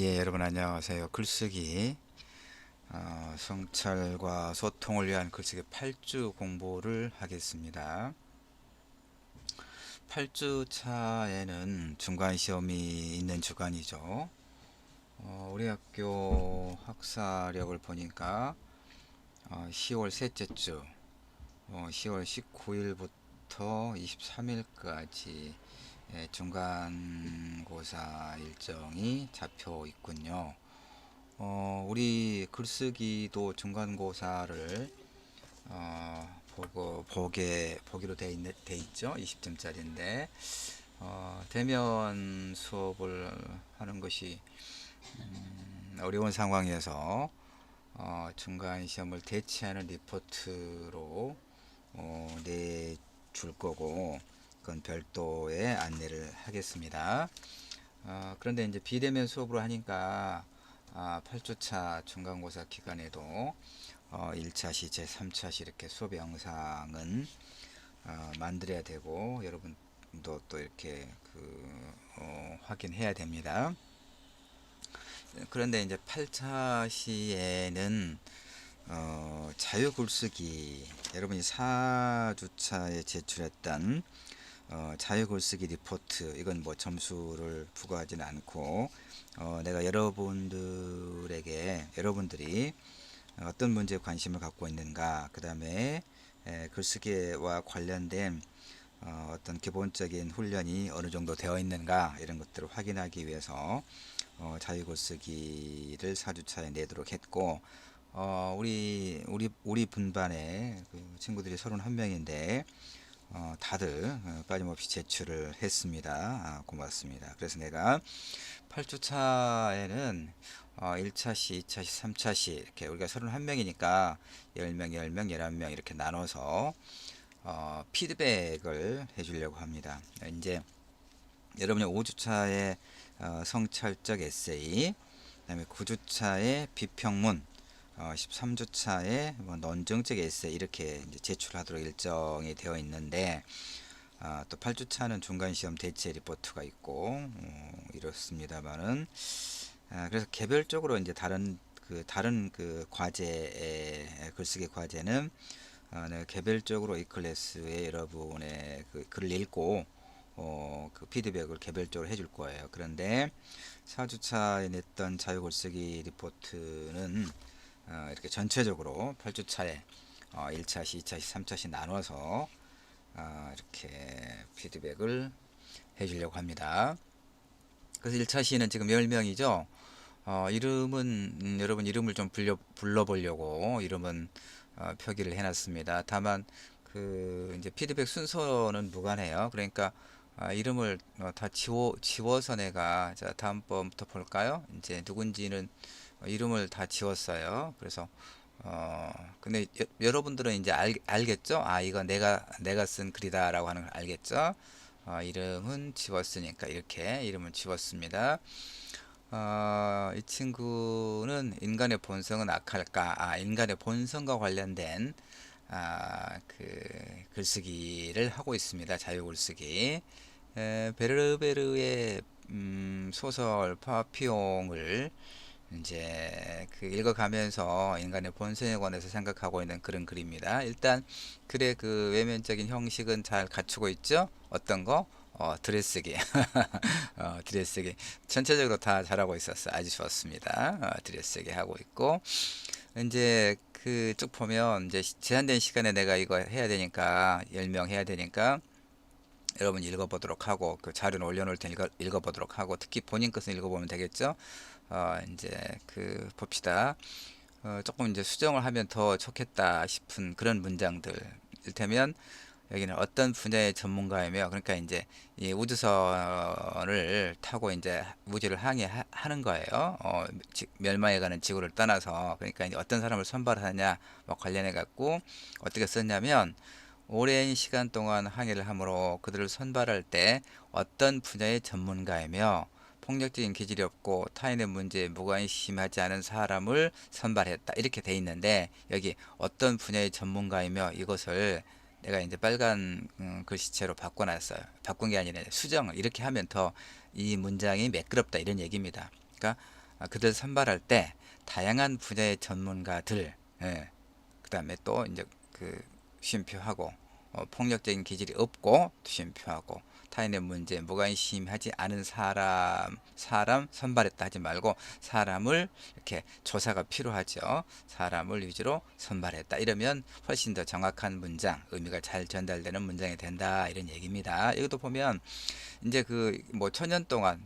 예, 여러분 안녕하세요. 글쓰기 성찰과 소통을 위한 글쓰기 8주 공부를 하겠습니다. 8주 차에는 중간 시험이 있는 주간이죠. 우리 학교 학사력을 보니까 10월 셋째 주, 10월 19일부터 23일까지 중간고사 일정이 잡혀 있군요. 우리 글쓰기도 중간고사를 보기로 돼 있죠. 20점짜리인데 대면 수업을 하는 것이 어려운 상황에서 중간 시험을 대체하는 리포트로 내줄 거고, 그건 별도의 안내를 하겠습니다. 그런데 이제 비대면 수업으로 하니까 8주차 중간고사 기간에도 1차시, 제3차시 이렇게 수업 영상은 만들어야 되고, 여러분도 또 이렇게 확인해야 됩니다. 그런데 이제 8차 시에는 자유글쓰기, 여러분이 4주차에 제출했던 자유글쓰기 리포트, 이건 뭐 점수를 부과하지는 않고 내가 여러분들이 어떤 문제에 관심을 갖고 있는가, 그 다음에 글쓰기와 관련된 어떤 기본적인 훈련이 어느 정도 되어 있는가, 이런 것들을 확인하기 위해서 자유글쓰기를 4주차에 내도록 했고, 우리 분반에 그 친구들이 31명인데 다들 빠짐없이 제출을 했습니다. 고맙습니다. 그래서 내가 8주차에는 1차시, 2차시, 3차시 이렇게 우리가 31명이니까 10명, 10명, 11명 이렇게 나눠서 피드백을 해주려고 합니다. 이제 여러분이 5주차에 성찰적 에세이, 그 다음에 9주차에 비평문, 13주차에 뭐 논증적 에세이 이렇게 이제 제출하도록 일정이 되어 있는데, 또 8주차는 중간시험 대체 리포트가 있고 이렇습니다만은, 그래서 개별적으로 이제 다른 그 과제의 글쓰기 과제는 내가 개별적으로 이 클래스에 여러분의 그 글을 읽고 그 피드백을 개별적으로 해줄 거예요. 그런데 4주차에 냈던 자유글쓰기 리포트는 이렇게 전체적으로 8주차에 1차시, 2차시, 3차시 나눠서 이렇게 피드백을 해주려고 합니다. 그래서 1차시는 지금 10명이죠. 이름은 여러분 이름을 좀 불러보려고 이름은 표기를 해놨습니다. 다만 그 이제 피드백 순서는 무관해요. 그러니까 이름을 다 지워서 내가, 자 다음번부터 볼까요? 이제 누군지는 이름을 다 지웠어요. 그래서 근데 여러분들은 이제 알겠죠? 이건 내가 쓴 글이다라고 하는 걸 알겠죠? 이름은 지웠으니까 이렇게 이름을 지웠습니다. 이 친구는 인간의 본성은 악할까? 인간의 본성과 관련된 그 글쓰기를 하고 있습니다. 자유글쓰기. 베르베르의 소설 파피용을 이제 그 읽어가면서 인간의 본성에 관해서 생각하고 있는 그런 글입니다. 일단 글의 그 외면적인 형식은 잘 갖추고 있죠. 어떤 거? 드레스기. 드레스기. 전체적으로 다 잘하고 있었어. 아주 좋았습니다. 드레스기 하고 있고, 이제 그 쭉 보면 이제 제한된 시간에 내가 이거 해야 되니까 10명 해야 되니까 여러분 읽어보도록 하고, 그 자료는 올려놓을 테니까 읽어보도록 하고, 특히 본인 것은 읽어보면 되겠죠. 이제 그 봅시다. 조금 이제 수정을 하면 더 좋겠다 싶은 그런 문장들. 일테면 여기는 어떤 분야의 전문가이며, 그러니까 이제 이 우주선을 타고 이제 우주를 항해하는 거예요. 멸망에 가는 지구를 떠나서. 그러니까 이제 어떤 사람을 선발하냐 뭐 관련해 갖고 어떻게 썼냐면, 오랜 시간 동안 항해를 하므로 그들을 선발할 때 어떤 분야의 전문가이며 폭력적인 기질이 없고 타인의 문제에 무관심하지 않은 사람을 선발했다, 이렇게 돼 있는데, 여기 어떤 분야의 전문가이며, 이것을 내가 이제 빨간 글씨체로 바꿔놨어요. 바꾼 게 아니라 수정을 이렇게 하면 더 이 문장이 매끄럽다, 이런 얘기입니다. 그러니까 그들 선발할 때 다양한 분야의 전문가들, 예, 그다음에 또 이제 그 쉼표하고 폭력적인 기질이 없고 쉼표하고 타인의 문제에 무관심하지 않은 사람 선발했다 하지 말고 사람을 이렇게 조사가 필요하죠. 사람을 위주로 선발했다. 이러면 훨씬 더 정확한 문장, 의미가 잘 전달되는 문장이 된다. 이런 얘기입니다. 이것도 보면 이제 그 뭐 천년 동안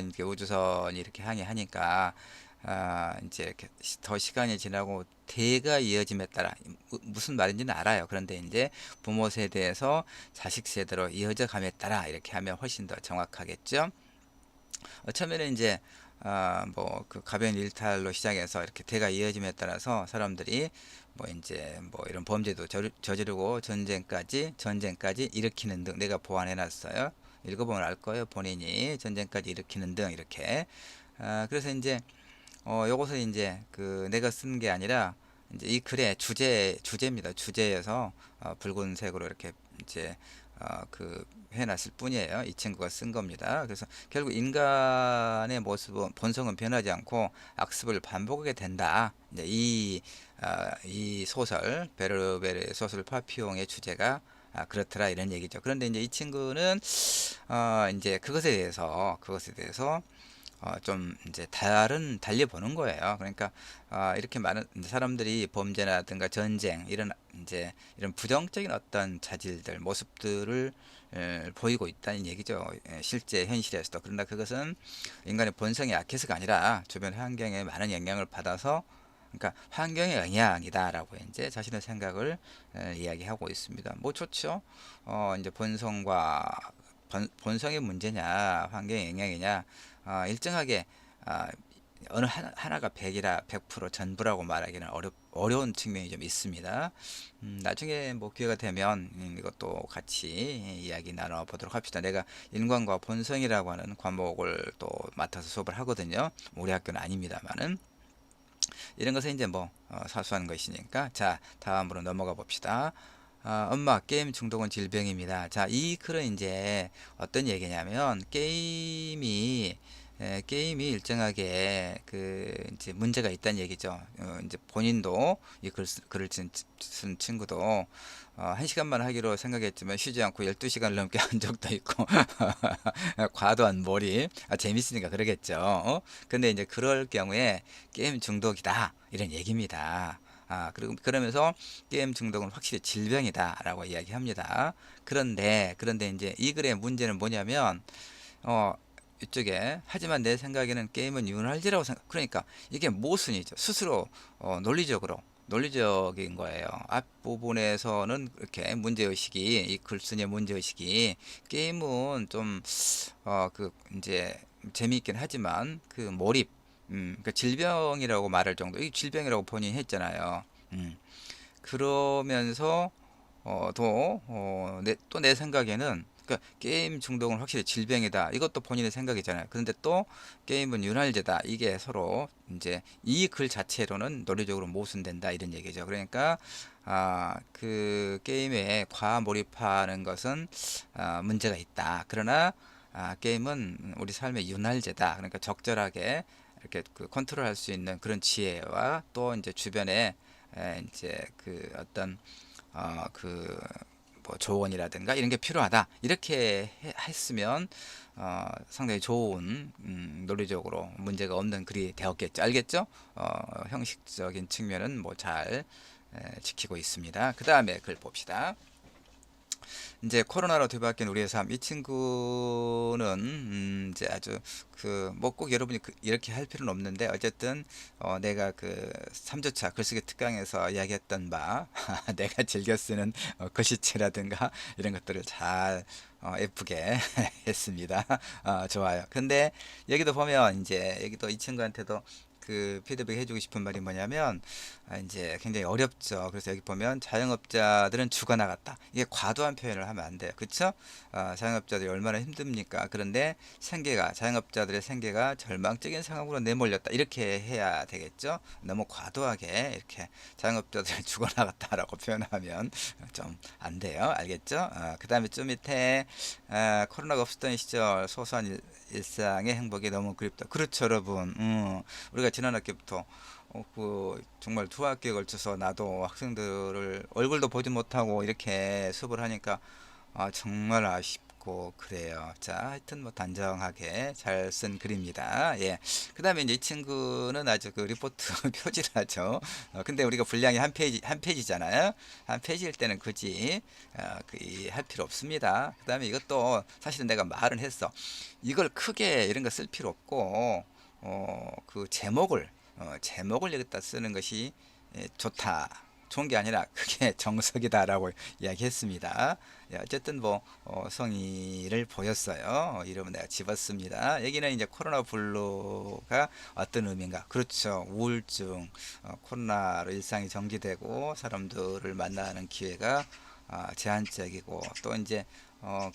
이렇게 우주선이 이렇게 항해하니까 이제 이렇게 더 시간이 지나고 대가 이어짐에 따라 무슨 말인지는 알아요. 그런데 이제 부모 세대에서 자식 세대로 이어져 감에 따라 이렇게 하면 훨씬 더 정확하겠죠. 처음에는 이제 뭐 그 가변 일탈로 시작해서 이렇게 대가 이어짐에 따라서 사람들이 뭐 이제 뭐 이런 범죄도 저지르고 전쟁까지 일으키는 등 내가 보완해 놨어요. 읽어보면 알 거예요. 본인이 전쟁까지 일으키는 등 이렇게. 그래서 이제 요것을 이제 그 내가 쓴 게 아니라 이제 이 글의 주제입니다. 주제여서 붉은색으로 이렇게 이제 그 해놨을 뿐이에요. 이 친구가 쓴 겁니다. 그래서 결국 인간의 모습은 본성은 변하지 않고 악습을 반복하게 된다. 이제 이 소설 베르베르의 소설 파피용의 주제가 그렇더라 이런 얘기죠. 그런데 이제 이 친구는 이제 그것에 대해서 좀 이제 달리 보는 거예요. 그러니까 이렇게 많은 사람들이 범죄라든가 전쟁 이런 부정적인 어떤 자질들 모습들을 보이고 있다는 얘기죠. 실제 현실에서도. 그러나 그것은 인간의 본성이 약해서가 아니라 주변 환경에 많은 영향을 받아서 그러니까 환경의 영향이다라고 이제 자신의 생각을 이야기하고 있습니다. 뭐 좋죠. 이제 본성의 문제냐, 환경의 영향이냐, 일정하게 어느 하나가 100% 전부라고 말하기는 어려운 측면이 좀 있습니다. 나중에 뭐 기회가 되면 이것도 같이 이야기 나눠 보도록 합시다. 내가 인간과 본성이라고 하는 과목을 또 맡아서 수업을 하거든요. 우리 학교는 아닙니다만은. 이런 것은 이제 뭐 사소한 것이니까. 자, 다음으로 넘어가 봅시다. 엄마, 게임 중독은 질병입니다. 자, 이 글은 이제 어떤 얘기냐면 게임이 일정하게 그 이제 문제가 있다는 얘기죠. 이제 본인도 글을 쓴 친구도 1시간만 하기로 생각했지만 쉬지 않고 12시간을 넘게 한 적도 있고 과도한 몰입. 재밌으니까 그러겠죠. 근데 이제 그럴 경우에 게임 중독이다 이런 얘기입니다. 그리고 그러면서 게임 중독은 확실히 질병이다라고 이야기합니다. 그런데 이제 이 글의 문제는 뭐냐면 어 이쪽에 하지만 내 생각에는 게임은 윤활제라고 생각. 그러니까 이게 모순이죠. 스스로 논리적인 거예요. 앞부분에서는 이렇게 문제의식이 이 글쓴이의 문제의식이 게임은 좀 그 이제 재미있긴 하지만 그 몰입 그 질병이라고 말할 정도 이 질병이라고 본인이 했잖아요. 그러면서 또 내 생각에는 그러니까 게임 중독은 확실히 질병이다. 이것도 본인의 생각이잖아요. 그런데 또 게임은 윤활제다. 이게 서로 이제 이 글 자체로는 논리적으로 모순된다 이런 얘기죠. 그러니까 그 게임에 과몰입하는 것은 문제가 있다. 그러나 게임은 우리 삶의 윤활제다. 그러니까 적절하게 이렇게 그 컨트롤할 수 있는 그런 지혜와 또 이제 주변에 이제 그 어떤 그 뭐 조언이라든가 이런 게 필요하다 이렇게 했으면 상당히 좋은 논리적으로 문제가 없는 글이 되었겠죠. 알겠죠? 형식적인 측면은 뭐 잘 지키고 있습니다. 그 다음에 글 봅시다. 이제 코로나로 뒤바뀐 우리의 삶. 이 친구는 이제 아주 그 뭐 꼭 여러분이 이렇게 할 필요는 없는데 어쨌든 내가 그 3주차 글쓰기 특강에서 이야기했던 바 내가 즐겨 쓰는 글씨체라든가 이런 것들을 잘 예쁘게 했습니다. 좋아요. 근데 여기도 보면 이제 여기도 이 친구한테도 그 피드백 해주고 싶은 말이 뭐냐면, 이제 굉장히 어렵죠. 그래서 여기 보면 자영업자들은 죽어나갔다. 이게 과도한 표현을 하면 안 돼요. 그쵸? 자영업자들이 얼마나 힘듭니까? 그런데 자영업자들의 생계가 절망적인 상황으로 내몰렸다. 이렇게 해야 되겠죠? 너무 과도하게 이렇게 자영업자들이 죽어나갔다라고 표현하면 좀 안 돼요. 알겠죠? 그 다음에 좀 밑에 코로나가 없었던 시절 소소한 일상의 행복이 너무 그립다. 그렇죠, 여러분. 우리가 지난 학기부터 그 정말 두 학기에 걸쳐서 나도 학생들을 얼굴도 보지 못하고 이렇게 수업을 하니까 정말 아쉽고 그래요. 자, 하여튼 뭐 단정하게 잘 쓴 글입니다. 예. 그 다음에 이제 이 친구는 아주 그 리포트 표지를 하죠. 근데 우리가 분량이 한 페이지잖아요. 한 페이지일 때는 굳이 할 필요 없습니다. 그 다음에 이것도 사실은 내가 말은 했어. 이걸 크게 이런 거 쓸 필요 없고, 그 제목을 여기다 쓰는 것이 좋다. 좋은 게 아니라 그게 정석이다라고 이야기했습니다. 예, 어쨌든 뭐 성의를 보였어요. 이름은 내가 집었습니다. 여기는 이제 코로나 블루가 어떤 의미인가? 그렇죠. 우울증, 코로나로 일상이 정지되고 사람들을 만나는 기회가 제한적이고 또 이제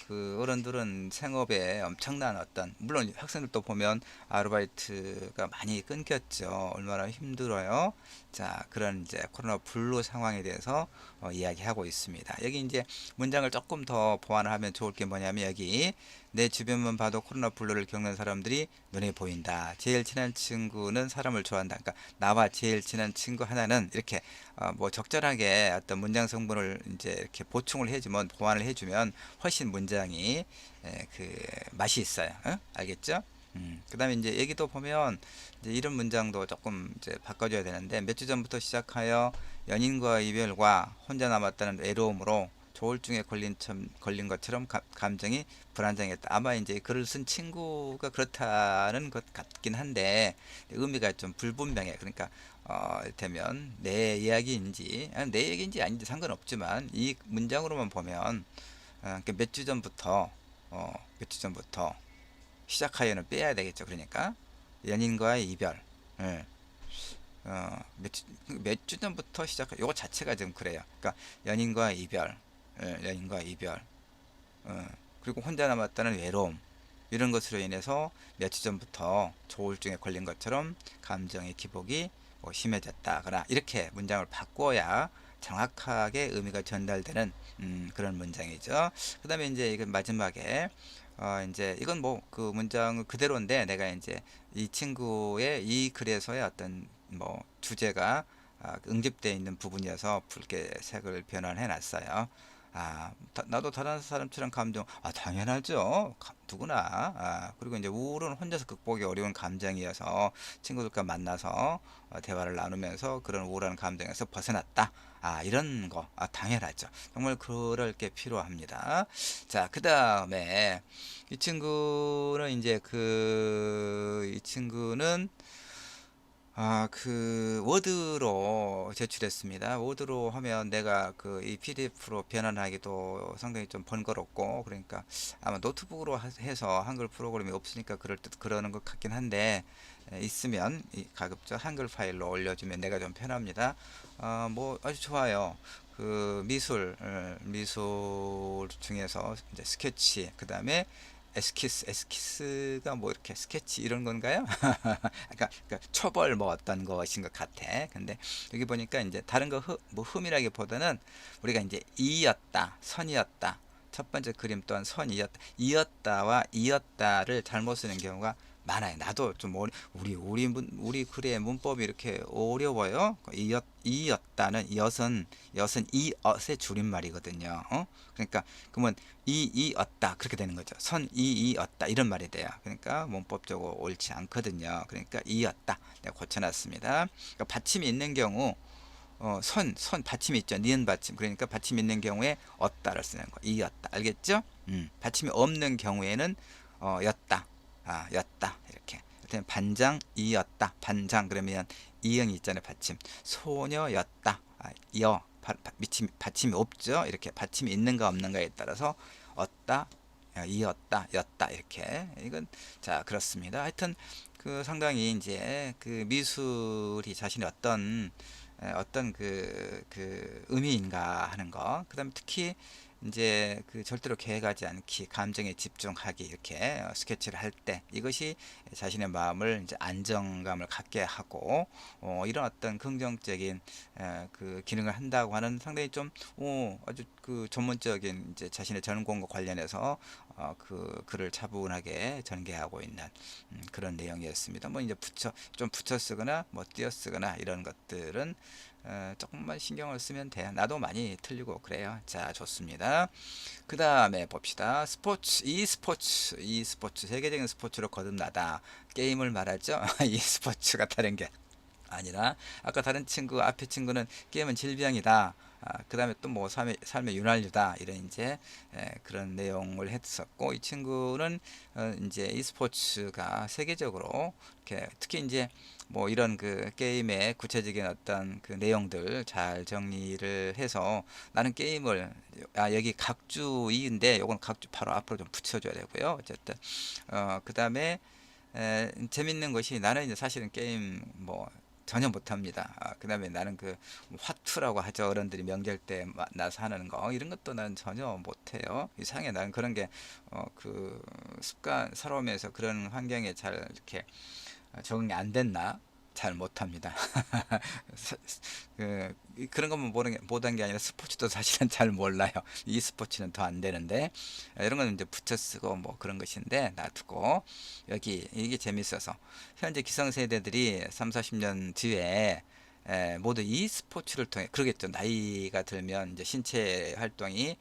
그 어른들은 생업에 엄청난 어떤 물론 학생들도 보면 아르바이트가 많이 끊겼죠. 얼마나 힘들어요. 자, 그런 이제 코로나 블루 상황에 대해서 이야기하고 있습니다. 여기 이제 문장을 조금 더 보완을 하면 좋을 게 뭐냐면 여기 내 주변만 봐도 코로나 블루를 겪는 사람들이 눈에 보인다. 제일 친한 친구는 사람을 좋아한다. 그러니까 나와 제일 친한 친구 하나는 이렇게 뭐 적절하게 어떤 문장 성분을 이제 이렇게 보충을 해주면 보완을 해주면 훨씬 문장이 그 맛이 있어요. 알겠죠? 그 다음에 이제 여기도 보면 이제 이런 문장도 조금 이제 바꿔줘야 되는데 몇 주 전부터 시작하여 연인과 이별과 혼자 남았다는 외로움으로 조울증에 걸린 것처럼 감정이 불안정했다. 아마 이제 글을 쓴 친구가 그렇다는 것 같긴 한데 의미가 좀 불분명해. 그러니까 되면 내 이야기인지 내 얘기인지 아닌지 상관없지만 이 문장으로만 보면 그러니까 몇 주 전부터 시작하여는 빼야 되겠죠. 그러니까 연인과의 이별. 예. 몇 주 전부터 요거 자체가 좀 그래요. 그러니까 연인과 이별, 연인과 이별, 그리고 혼자 남았다는 외로움 이런 것으로 인해서 몇 주 전부터 조울증에 걸린 것처럼 감정의 기복이 뭐 심해졌다거나 이렇게 문장을 바꿔야 정확하게 의미가 전달되는 그런 문장이죠. 그 다음에 이제 이건 마지막에 이제 이건 뭐 그 문장 그대로인데 내가 이제 이 친구의 이 글에서의 어떤 뭐 주제가 응집되어 있는 부분이어서 붉게 색을 변환해 놨어요. 나도 다른 사람처럼 감정, 당연하죠. 누구나. 그리고 이제 우울은 혼자서 극복이 어려운 감정이어서 친구들과 만나서 대화를 나누면서 그런 우울한 감정에서 벗어났다. 이런 거, 당연하죠. 정말 그럴 게 필요합니다. 자, 그 다음에 이 친구는 그 워드로 제출했습니다. 워드로 하면 내가 그 이 PDF로 변환하기도 상당히 좀 번거롭고 그러니까 아마 노트북으로 해서 한글 프로그램이 없으니까 그러는 것 같긴 한데 있으면 가급적 한글 파일로 올려주면 내가 좀 편합니다. 뭐 아주 좋아요. 그 미술 중에서 이제 스케치, 그 다음에 에스키스가 뭐 이렇게 스케치 이런 건가요? 그러니까 초벌 뭐 어떤 것인 것 같아. 근데 여기 보니까 이제 다른 거 뭐 흠이라기보다는 우리가 이제 이었다, 선이었다. 첫 번째 그림 또한 선이었다, 이었다와 이었다를 잘못 쓰는 경우가 많아요. 나도 좀 우리 글의 문법이 이렇게 어려워요. 이었다는 엿은 이엇의 줄임말이거든요. 그러니까 그러면 이었다 그렇게 되는 거죠. 이었다 이런 말이 돼요. 그러니까 문법적으로 옳지 않거든요. 그러니까 이었다 내가 고쳐놨습니다. 그러니까 받침이 있는 경우 받침이 있죠. 니은 받침. 그러니까 받침이 있는 경우에 었다를 쓰는 거. 이었다. 알겠죠? 받침이 없는 경우에는 였다. 였다. 이렇게. 반장 이었다. 반장 그러면 이응이 있잖아요. 받침. 소녀였다. 받침이 없죠. 이렇게 받침이 있는가 없는가에 따라서 었다, 이었다, 였다 이렇게. 이건 자 그렇습니다. 하여튼 그 상당히 이제 그 미술이 자신의 어떤 그 의미인가 하는 거. 그다음에 특히 이제 그 절대로 계획하지 않기, 감정에 집중하기 이렇게 스케치를 할 때 이것이 자신의 마음을 이제 안정감을 갖게 하고 이런 어떤 긍정적인 그 기능을 한다고 하는 상당히 좀 아주 그 전문적인 이제 자신의 전공과 관련해서 그 글을 차분하게 전개하고 있는 그런 내용이었습니다. 뭐 이제 붙여 쓰거나 뭐 띄어 쓰거나 이런 것들은 조금만 신경을 쓰면 돼요. 나도 많이 틀리고 그래요. 자, 좋습니다. 그 다음에 봅시다. e스포츠, 세계적인 스포츠로 거듭나다. 게임을 말하죠. e스포츠가 다른 게 아니라 아까 다른 친구 앞에 친구는 게임은 질병이다. 그 다음에 또 뭐 삶의 윤활유다 이런 이제 그런 내용을 했었고 이 친구는 이제 e스포츠가 세계적으로 이렇게 특히 이제 뭐 이런 그 게임의 구체적인 어떤 그 내용들 잘 정리를 해서 나는 게임을 여기 각주이인데 요건 각주 바로 앞으로 좀 붙여줘야 되고요. 어쨌든 그 다음에 재밌는 것이 나는 이제 사실은 게임 뭐 전혀 못합니다. 그 다음에 나는 그 화투라고 하죠. 어른들이 명절 때 나서 하는 거 이런 것도 난 전혀 못해요. 이상해. 나는 그런 게 그 습관 살아오면서 그런 환경에 잘 이렇게 적응이 안 됐나? 잘 못합니다. 그런 것만 보던 게 아니라 스포츠도 사실은 잘 몰라요. 이 스포츠는 더 안 되는데 이런 거는 이제 붙여 쓰고 뭐 그런 것인데 놔두고 여기 이게 재밌어서 현재 기성세대들이 3, 40년 뒤에 모두 이 스포츠를 통해 그러겠죠. 나이가 들면 이제 신체 활동이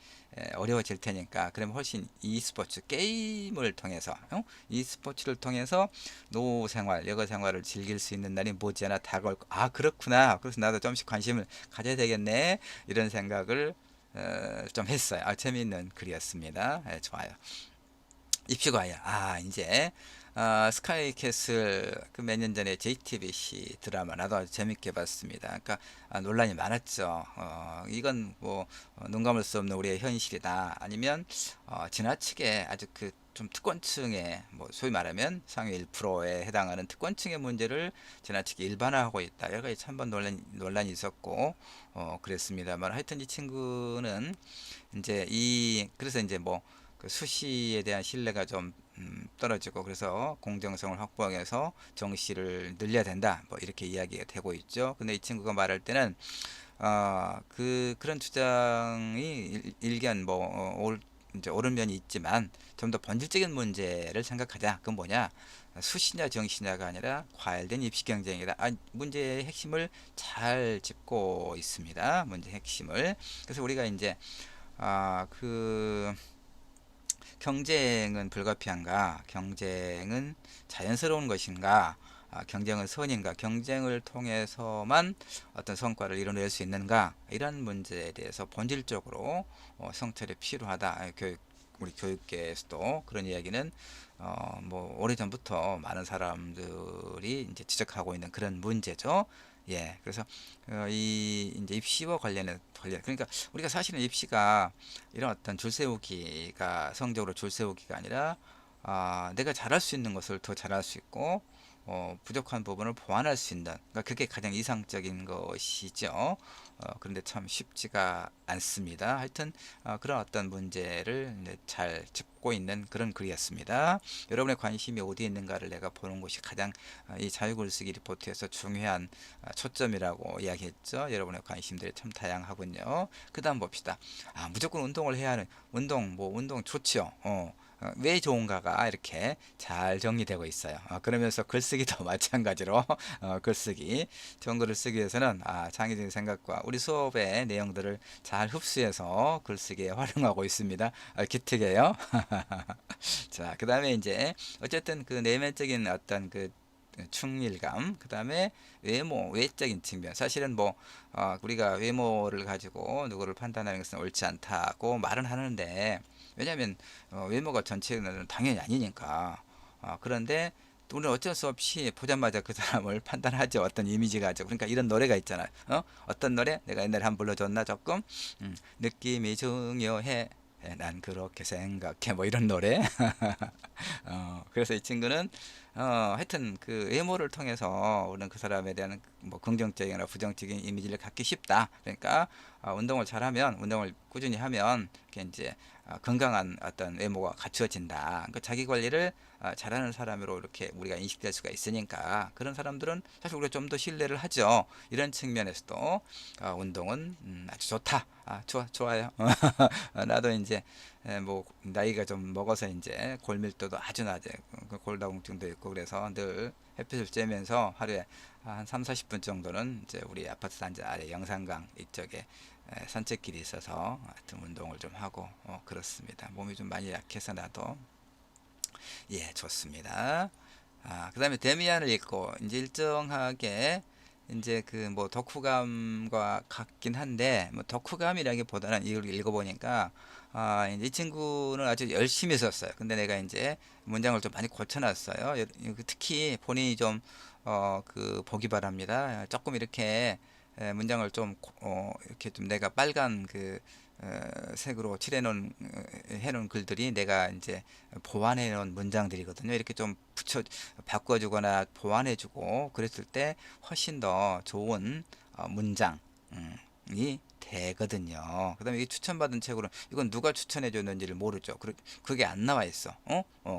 어려워질 테니까 그러면 훨씬 이 스포츠 게임을 통해서 이 스포츠를 통해서 노후 생활, 여가 생활을 즐길 수 있는 날이 머지않아 다가올 그렇구나. 그래서 나도 좀씩 관심을 가져야 되겠네. 이런 생각을 좀 했어요. 재미있는 글이었습니다. 좋아요. 입시과야. 이제 스카이캐슬 그 몇 년 전에 JTBC 드라마 나도 아주 재밌게 봤습니다. 그러니까 논란이 많았죠. 이건 뭐 눈 감을 수 없는 우리의 현실이다. 아니면 지나치게 아주 그 좀 특권층의 뭐 소위 말하면 상위 1%에 해당하는 특권층의 문제를 지나치게 일반화하고 있다. 여러 가지 찬반 논란이 있었고 그랬습니다만 하여튼 이 친구는 이제 그래서 이제 뭐 그 수시에 대한 신뢰가 좀 떨어지고 그래서 공정성을 확보하기 위해서 정시를 늘려야 된다 뭐 이렇게 이야기가 되고 있죠. 근데 이 친구가 말할 때는 그런 주장이 일견 뭐 이제 옳은 면이 있지만 좀 더 본질적인 문제를 생각하자. 그건 뭐냐? 수시냐 정시냐가 아니라 과열된 입시 경쟁이다. 문제의 핵심을 잘 짚고 있습니다. 문제 핵심을. 그래서 우리가 이제 그 경쟁은 불가피한가? 경쟁은 자연스러운 것인가? 경쟁은 선인가? 경쟁을 통해서만 어떤 성과를 이뤄낼 수 있는가? 이런 문제에 대해서 본질적으로 성찰이 필요하다. 우리 교육계에서도 그런 이야기는 뭐 오래전부터 많은 사람들이 이제 지적하고 있는 그런 문제죠. 예, 그래서 이 이제 입시와 그러니까 우리가 사실은 입시가 이런 어떤 줄세우기가 성적으로 줄세우기가 아니라 내가 잘할 수 있는 것을 더 잘할 수 있고 부족한 부분을 보완할 수 있는 그러니까 그게 가장 이상적인 것이죠. 그런데 참 쉽지가 않습니다. 하여튼 그런 어떤 문제를 이제 잘 짚고 있는 그런 글이었습니다. 여러분의 관심이 어디에 있는가를 내가 보는 것이 가장 이 자유글쓰기 리포트에서 중요한 초점이라고 이야기했죠. 여러분의 관심들이 참 다양하군요. 그 다음 봅시다. 무조건 운동을 해야 하는 운동 좋지요. 왜 좋은가가 이렇게 잘 정리되고 있어요. 그러면서 글쓰기도 마찬가지로 글쓰기 좋은 글을 쓰기 위해서는 창의적인 생각과 우리 수업의 내용들을 잘 흡수해서 글쓰기에 활용하고 있습니다. 기특해요. 자, 그 다음에 이제 어쨌든 그 내면적인 어떤 그 충실감, 그 다음에 외적인 측면. 사실은 뭐 우리가 외모를 가지고 누구를 판단하는 것은 옳지 않다고 말은 하는데 왜냐하면 외모가 전체는 당연히 아니니까. 그런데 우리는 어쩔 수 없이 보자마자 그 사람을 판단하죠. 어떤 이미지 가지고. 그러니까 이런 노래가 있잖아요. 어떤 노래? 내가 옛날에 한 번 불러줬나 조금? 느낌이 중요해. 난 그렇게 생각해. 뭐 이런 노래. 그래서 이 친구는 하여튼 그 외모를 통해서 우리는 그 사람에 대한 뭐 긍정적이나 부정적인 이미지를 갖기 쉽다. 그러니까 운동을 잘하면, 운동을 꾸준히 하면 이렇게 이제 건강한 어떤 외모가 갖추어진다. 그러니까 자기 관리를 잘하는 사람으로 이렇게 우리가 인식될 수가 있으니까 그런 사람들은 사실 우리가 좀 더 신뢰를 하죠. 이런 측면에서도 운동은 아주 좋다. 좋아요. 나도 이제 뭐 나이가 좀 먹어서 이제 골밀도도 아주 낮아. 골다공증도 있고 그래서 늘 햇빛을 쬐면서 하루에 한 3, 40분 정도는 이제 우리 아파트 단지 아래 영산강 이쪽에 산책길이 있어서 하여튼 운동을 좀 하고 그렇습니다. 몸이 좀 많이 약해서 나도 예, 좋습니다. 그다음에 데미안을 읽고 이제 일정하게 이제 그 뭐 덕후감과 같긴 한데 뭐 덕후감이라기보다는 이걸 읽어보니까 이제 이 친구는 아주 열심히 썼어요. 근데 내가 이제 문장을 좀 많이 고쳐놨어요. 특히 본인이 좀 그 보기 바랍니다. 조금 이렇게 문장을 좀 이렇게 좀 내가 빨간 그 색으로 칠해놓은 해놓은 글들이 내가 이제 보완해놓은 문장들이거든요. 이렇게 좀 붙여 바꿔주거나 보완해주고 그랬을 때 훨씬 더 좋은 문장이 되거든요. 그다음에 이 추천받은 책으로 이건 누가 추천해줬는지를 모르죠. 그게 안 나와 있어.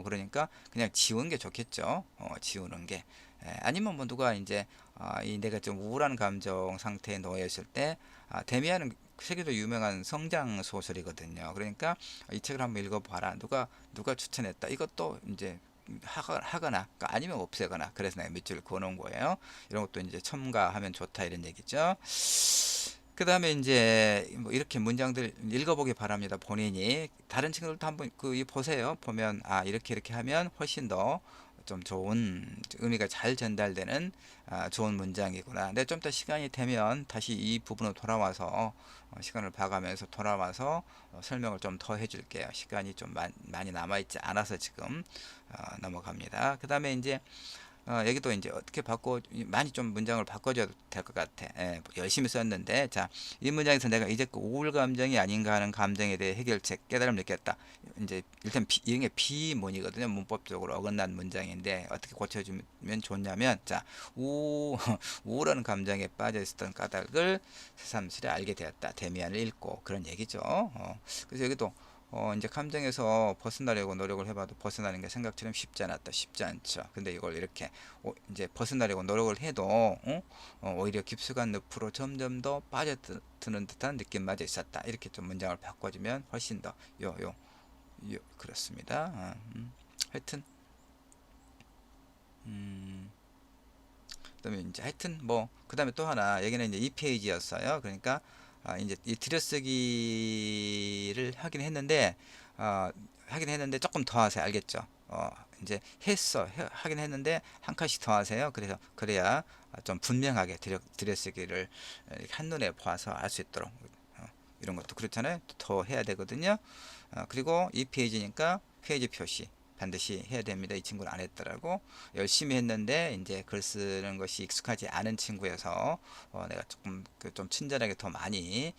그러니까 그냥 지우는 게 좋겠죠. 지우는 게. 아니면 뭐 누가 이제 이 내가 좀 우울한 감정 상태에 놓여 있을 때 데미안은 세계도 유명한 성장 소설이거든요. 그러니까 이 책을 한번 읽어봐라. 누가 추천했다. 이것도 이제 하거나 그러니까 아니면 없애거나 그래서 내가 밑줄 그어놓은 거예요. 이런 것도 이제 첨가하면 좋다 이런 얘기죠. 그 다음에 이제 뭐 이렇게 문장들 읽어보기 바랍니다. 본인이 다른 친구들도 한번 보세요. 보면 이렇게 하면 훨씬 더 좀 좋은 의미가 잘 전달되는 좋은 문장이구나. 근데 좀 더 시간이 되면 다시 이 부분으로 돌아와서 시간을 봐가면서 돌아와서 설명을 좀 더 해줄게요. 시간이 좀 많이 남아있지 않아서 지금 넘어갑니다. 그 다음에 이제 여기도 이제 어떻게 많이 좀 문장을 바꿔줘야 될 것 같아. 열심히 썼는데, 자, 이 문장에서 내가 이제 그 우울 감정이 아닌가 하는 감정에 대해 해결책, 깨달음을 느꼈다. 이제 일단 이런 게 비문이거든요. 문법적으로 어긋난 문장인데 어떻게 고쳐주면 좋냐면, 자, 우울한 감정에 빠져 있었던 까닭을 새삼스레 알게 되었다. 데미안을 읽고 그런 얘기죠. 그래서 여기도 이제 감정에서 벗어나려고 노력을 해봐도 벗어나는 게 생각처럼 쉽지 않았다. 쉽지 않죠. 근데 이걸 이렇게 이제 벗어나려고 노력을 해도 오히려 깊숙한 늪으로 점점 더 빠져드는 듯한 느낌마저 있었다. 이렇게 좀 문장을 바꿔주면 훨씬 더 그렇습니다. 하여튼 그다음에 이제 하여튼 뭐 그다음에 또 하나 여기는 이제 2페이지였어요. 그러니까 이제 이 들여쓰기를 하긴 했는데 조금 더 하세요. 알겠죠? 이제 하긴 했는데 한 칸씩 더 하세요. 그래야 좀 분명하게 들여쓰기를 한눈에 봐서 알 수 있도록 이런 것도 그렇잖아요. 더 해야 되거든요. 그리고 이 페이지니까 페이지 표시 반드시 해야 됩니다. 이 친구는 안 했더라고. 열심히 했는데 이제 글 쓰는 것이 익숙하지 않은 친구여서 내가 조금 좀 친절하게 더 많이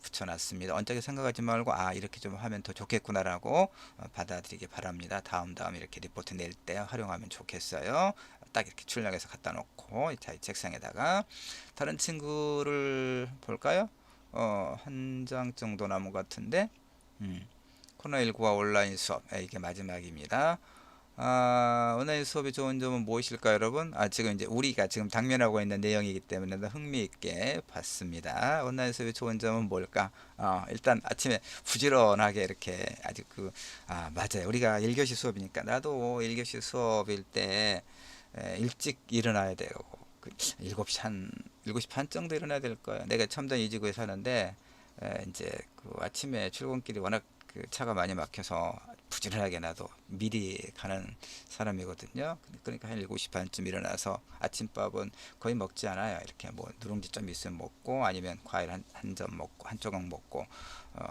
붙여놨습니다. 언짢게 생각하지 말고 이렇게 좀 하면 더 좋겠구나라고 받아들이기 바랍니다. 다음 이렇게 리포트 낼 때 활용하면 좋겠어요. 딱 이렇게 출력해서 갖다 놓고 자, 이 책상에다가 다른 친구를 볼까요? 한 장 정도 남은 것 같은데 코너19와 온라인 수업 이게 마지막입니다. 온라인 수업이 좋은 점은 무엇일까요, 여러분? 지금 이제 우리가 지금 당면하고 있는 내용이기 때문에 더 흥미있게 봤습니다. 온라인 수업이 좋은 점은 뭘까? 일단 아침에 부지런하게 이렇게 아주 맞아요. 우리가 1교시 수업이니까 나도 1교시 수업일 때 일찍 일어나야 돼요. 7시 반 정도 일어나야 될 거예요. 내가 첨단 이지구에 사는데 이제 그 아침에 출근길이 워낙 그 차가 많이 막혀서 부지런하게 나도 미리 가는 사람이거든요. 그러니까 한 7시 반쯤 일어나서 아침밥은 거의 먹지 않아요. 이렇게 뭐 누룽지 좀 있으면 먹고 아니면 과일 한 점 먹고 한 조각 먹고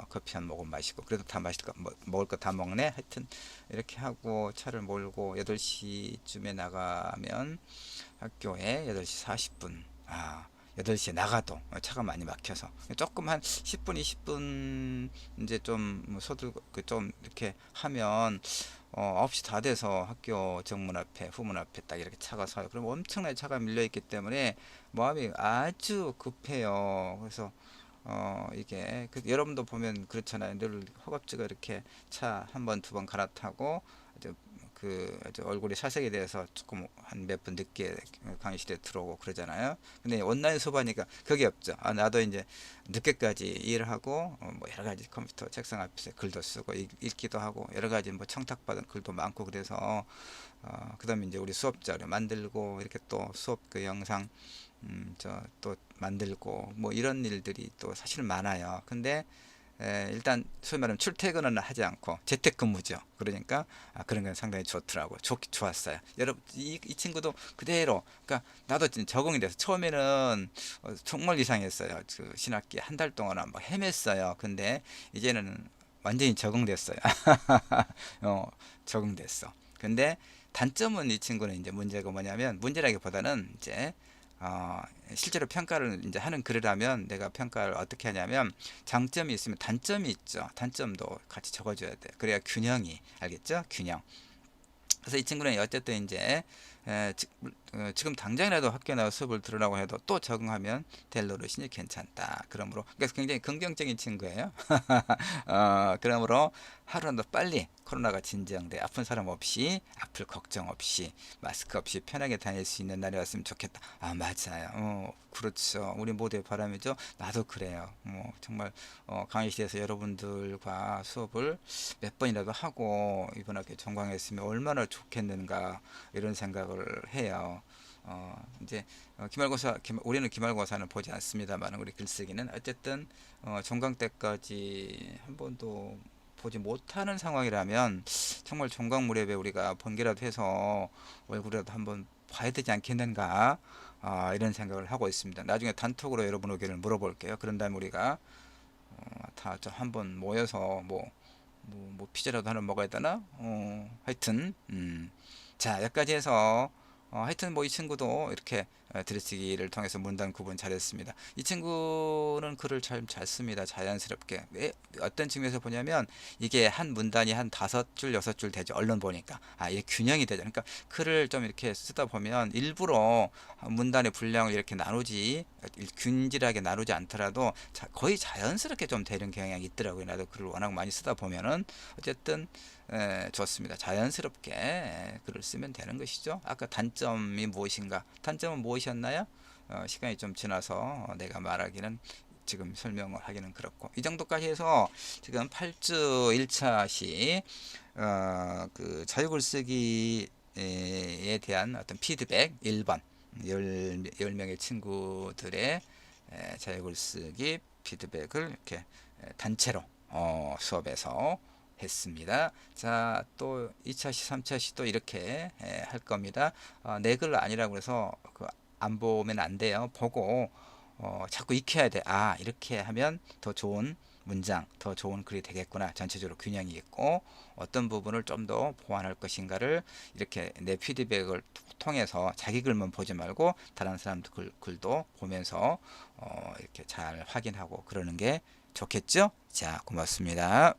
커피 한 모금 마시고 그래도 다 먹을 거 다 먹네. 하여튼 이렇게 하고 차를 몰고 8시쯤에 나가면 학교에 8시 40분 8시에 나가도 차가 많이 막혀서 조금 한 10분 20분 이제 좀 서둘고 좀 이렇게 하면 9시 다 돼서 학교 정문 앞에 후문 앞에 딱 이렇게 차가 서요. 그럼 엄청나게 차가 밀려 있기 때문에 마음이 아주 급해요. 그래서 이게 여러분도 보면 그렇잖아요. 늘 허겁지겁 이렇게 차 한 번, 두 번 갈아타고 이제 아주 얼굴이 살색이 돼서 조금 한 몇 분 늦게 강의실에 들어오고 그러잖아요. 근데 온라인 수업하니까 그게 없죠. 아, 나도 이제 늦게까지 일하고 뭐 여러 가지 컴퓨터 책상 앞에서 글도 쓰고 읽기도 하고 여러 가지 뭐 청탁받은 글도 많고 그래서 그다음에 이제 우리 수업 자료 만들고 이렇게 또 수업 그 영상 저 또 만들고 뭐 이런 일들이 또 사실 많아요. 근데 일단 소위 말하면 출퇴근은 하지 않고 재택근무죠. 그러니까 그런 건 상당히 좋더라고. 좋았어요. 여러분 이 친구도 그대로 그러니까 나도 적응이 돼서 처음에는 정말 이상했어요. 그 신학기 한 달 동안 막 헤맸어요. 근데 이제는 완전히 적응됐어요. 어, 적응됐어. 근데 단점은 이 친구는 이제 문제가 뭐냐면 문제라기보다는 이제 어, 실제로 평가를 이제 하는 글을 하면 내가 평가를 어떻게 하냐면 장점이 있으면 단점이 있죠. 단점도 같이 적어줘야 돼. 그래야 균형이 알겠죠? 균형. 그래서 이 친구는 어쨌든 이제 지금 당장이라도 학교 나와 수업을 들으라고 해도 또 적응하면 될 노릇이니 괜찮다. 그러므로 그래서 굉장히 긍정적인 친구예요. 그러므로 하루라도 빨리 코로나가 진정돼 아픈 사람 없이 아플 걱정 없이 마스크 없이 편하게 다닐 수 있는 날이 왔으면 좋겠다. 아 맞아요. 그렇죠. 우리 모두의 바람이죠. 나도 그래요. 정말 강의실에서 여러분들과 수업을 몇 번이라도 하고 이번 학기에 종강했으면 얼마나 좋겠는가 이런 생각을 해요. 이제 우리는 기말고사는 보지 않습니다만 우리 글쓰기는 어쨌든 종강 때까지 한 번도 보지 못하는 상황이라면 정말 종강 무렵에 우리가 번개라도 해서 얼굴이라도 한번 봐야 되지 않겠는가 이런 생각을 하고 있습니다. 나중에 단톡으로 여러분 의견을 물어볼게요. 그런 다음에 우리가 다 좀 한번 모여서 뭐 피자라도 하나 먹어야 되나? 하여튼 자 여기까지 해서 하여튼 뭐 이 친구도 이렇게 들으치기를 통해서 문단 구분 잘했습니다. 이 친구는 글을 잘 씁니다. 자연스럽게. 어떤 측면에서 보냐면 이게 한 문단이 한 5줄, 6줄 되죠. 언론 보니까. 이게 균형이 되죠. 그러니까 글을 좀 이렇게 쓰다 보면 일부러 문단의 분량을 이렇게 나누지 균질하게 나누지 않더라도 거의 자연스럽게 좀 되는 경향이 있더라고요. 나도 글을 워낙 많이 쓰다 보면은 어쨌든 좋습니다. 자연스럽게 글을 쓰면 되는 것이죠. 아까 단점이 무엇인가? 단점은 무엇이었나요? 시간이 좀 지나서 내가 말하기는 지금 설명을 하기는 그렇고 이 정도까지 해서 지금 8주 1차시 그 자유글쓰기에 대한 어떤 피드백 1번 10명의 친구들의 자유글쓰기 피드백을 이렇게 단체로 수업에서 했습니다. 자, 또 2차시, 3차시 또 이렇게 할 겁니다. 내 글 아니라고 해서 안 보면 안 돼요. 보고 자꾸 익혀야 돼. 이렇게 하면 더 좋은 문장, 더 좋은 글이 되겠구나. 전체적으로 균형이 있고 어떤 부분을 좀 더 보완할 것인가를 이렇게 내 피드백을 통해서 자기 글만 보지 말고 다른 사람들 글도 보면서 이렇게 잘 확인하고 그러는 게 좋겠죠? 자, 고맙습니다.